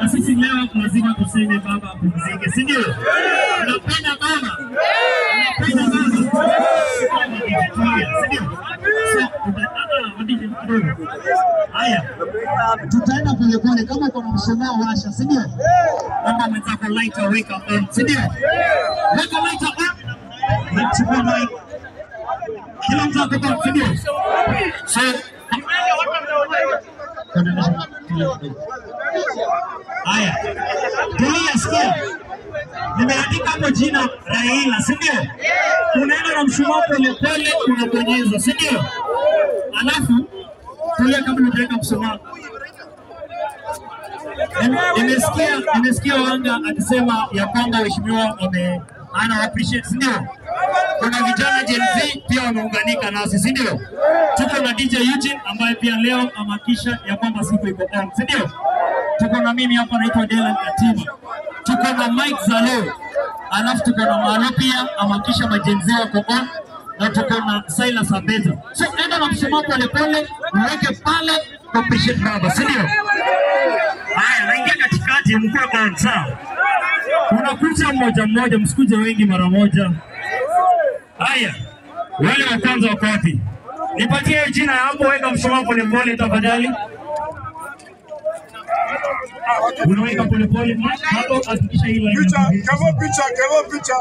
Na sisi leo lazima tuseme baba apumzike, si ndio? Unapenda baba? Unapenda baba? Haya, tutaenda polepole kama kuna msomea washa, si ndio? Baba mtaka lighter wake up on, si ndio? Weka lighter up. Let's go light. Kila mtu akapata, si ndio? So haya, tulia, sikia. Nimeandika hapo jina Raila, si ndio? Unaenda na mshumaa polepole unabonyeza, si ndio? Alafu tulia kabla hujaweka mshumaa. Nimesikia Wanga akisema ya kwamba waheshimiwa ana appreciate, si ndio? Kuna vijana Gen Z pia wameunganika nasi, si ndio? Tuko na DJ Eugene ambaye pia leo amakisha ya kwamba siku iko on, si ndio? Tuko na mimi hapa naitwa Dylan Katima. Tuko na Mike Zalo. Alafu tuko na Malo pia amakisha majenzi wako on. Na tuko na Silas Abeza. So enda na mshumaa polepole, uweke pale kwa appreciate baba, si ndio? Haya, naingia katikati mkuu on, sawa? Unakuja mmoja mmoja, msikuje wengi mara moja. Haya, wale wa kwanza wako wapi? Nipatie jina hapo, weka mshumaa polepole tafadhali. Unaweka polepole hapo, hakikisha hilo. Picha.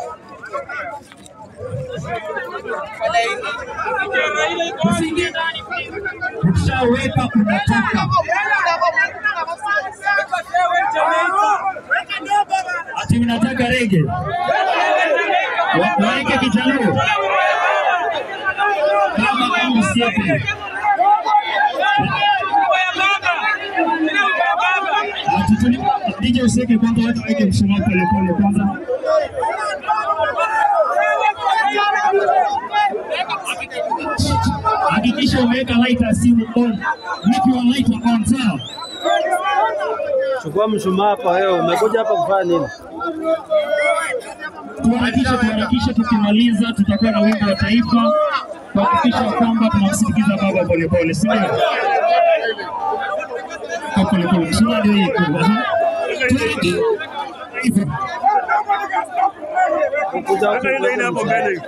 Ukishaweka unatoka. Ati unataka rege? Waweke kijaluo. Kama msiepe. DJ useke kwanza, watu weke mshumaa polepole kwanza. Hakikisha umeweka lighter simu on. Make your lighter on, sawa? Chukua mshumaa hapa wewe, umekuja hapa kufanya nini? Tuhakikishe tukimaliza tutakuwa na wimbo wa taifa kuhakikisha kwamba tunamsindikiza baba polepole, si ndio? Polepole, mshumaa ndio hii kubwa. Raila hapo mbele.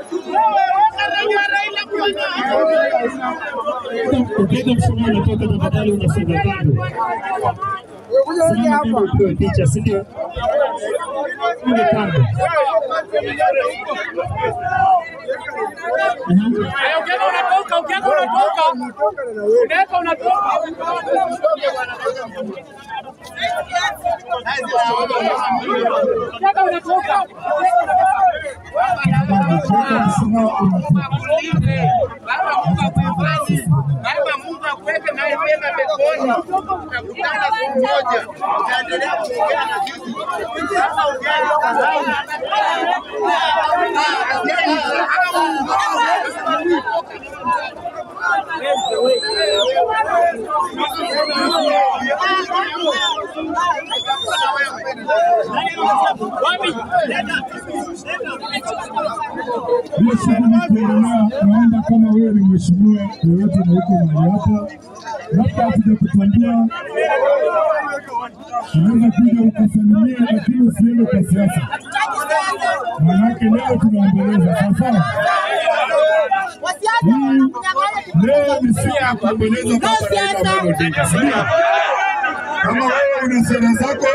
Ukiweka mshumaa unatoka tafadhali, unasonga kando. Unakuja hapa kwa picha, si ndio? Ule kando. Mungu akuweke naye pema peponi. Tutakutana siku moja. Tutaendelea kuongea na sisi. Sasa naomba kama wewe ni mheshimiwa yoyote na uko mahali hapa, labda hatujakutambua, unaweza kuja ukasalimia, lakini usiende kwa siasa. Maanake leo tunaomboleza, sasa leo ni siku ya kuomboleza baba Raila Amolo Odinga. Kama wewe una sera zako,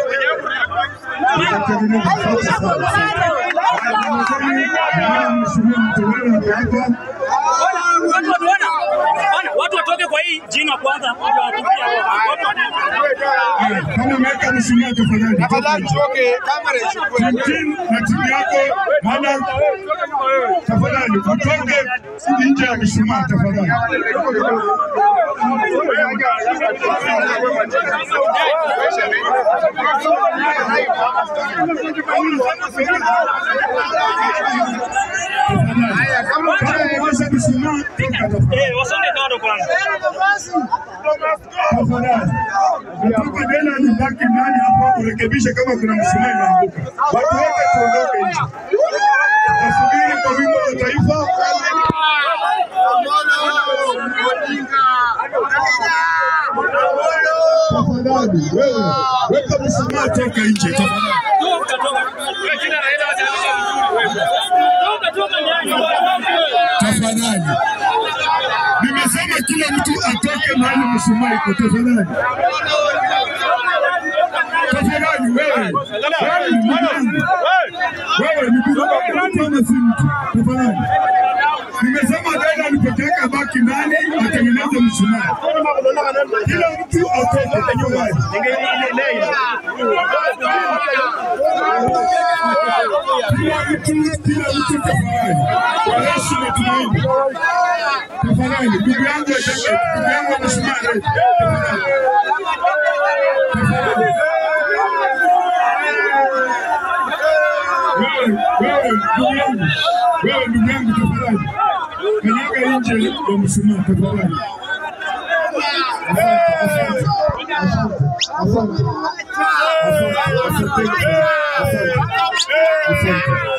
utatengeneza sasa. Watu watoke kwa hii jina kwanza. Kama umeweka mshumaa tafadhali tuoke kamera ichukue. Na timu yako bana, tafadhali utoke nje ya mshumaa tafadhali. Wasonge kando kwanza. Kutoka Dela ni baki ndani hapo urekebishe kama kuna mshumaa unaanguka. Watu wote tuondoke nje. Tasubiri kwa wimbo wa taifa. Amolo Odinga. tafadhali wewe weka msamaha, toka nje tafadhali. Tafadhali. Nimesema kila mtu atoke mahali msamaha iko tafadhali. Tafadhali wewe. Wewe ni bila kama si mtu. Tafadhali. Nimesema dada alipotaka baki ndani atengeneze msamaha. Kila mtu atoke nyumbani. Kila mtu tafadhali. Kwa heshima tunaomba. Tafadhali ndugu yangu msamaha. Wewe ndugu yangu tafadhali. Kanyaga nje ya msamaha tafadhali. Asante.